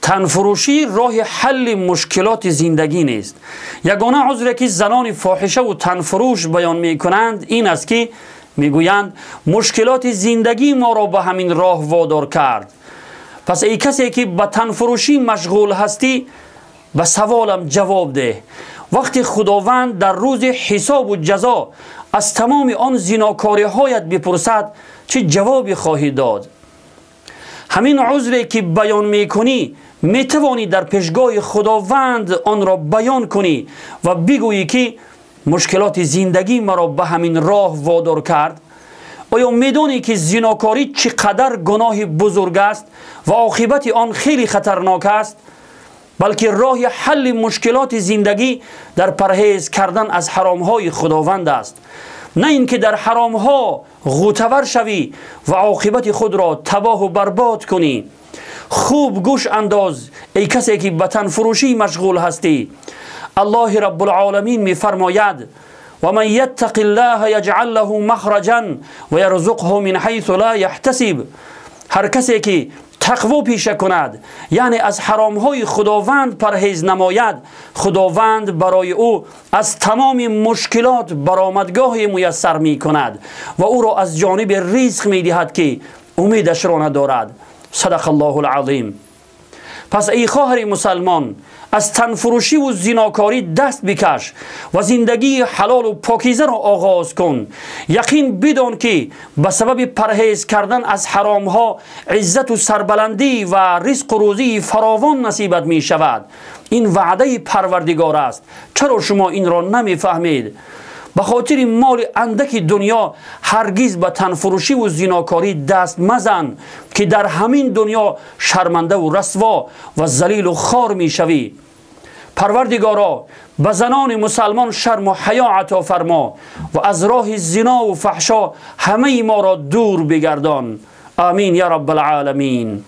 تنفروشی راه حل مشکلات زندگی نیست. یگانه عذری که زنان فاحشه و تنفروش بیان می کنند این است که میگویند مشکلات زندگی ما را به همین راه وادار کرد. پس ای کسی که به تنفروشی مشغول هستی به سوالم جواب ده. وقتی خداوند در روز حساب و جزا از تمام آن زناکاری هایت بپرسد چه جوابی خواهی داد؟ همین عذری که بیان میکنی میتوانی در پیشگاه خداوند آن را بیان کنی و بگویی که مشکلات زندگی مرا به همین راه وادار کرد. آیا میدانی که زناکاری چقدر گناه بزرگ است و عاقبت آن خیلی خطرناک است؟ بلکه راه حل مشکلات زندگی در پرهیز کردن از حرامهای خداوند است، نه اینکه در حرامها غوطه‌ور شوی و عاقبت خود را تباه و برباد کنی. خوب گوش انداز ای کسی که به تنفروشی مشغول هستی. الله رب العالمین می فرماید و من یتق الله یجعل له مخرجا و یرزقه من حیث لا یحتسب. هر کسی که تقوا پیشه کند یعنی از حرامهای خداوند پرهیز نماید، خداوند برای او از تمام مشکلات برآمدگاه میسر می کند و او را از جانب رزق می دهد که امیدش را ندارد. صدق الله العظیم. پس ای خواهر مسلمان از تنفروشی و زناکاری دست بکش و زندگی حلال و پاکیزه را آغاز کن. یقین بدان که به سبب پرهیز کردن از حرام ها عزت و سربلندی و رزق و روزی فراوان نصیبت می شود. این وعده پروردگار است. چرا شما این را نمی فهمید؟ به خاطر مال اندک دنیا هرگز به تنفروشی و زناکاری دست مزن که در همین دنیا شرمنده و رسوا و ذلیل و خوار می شوی. پروردگارا به زنان مسلمان شرم و حیا عطا فرما و از راه زنا و فحشا همه ما را دور بگردان. آمین یا رب العالمین.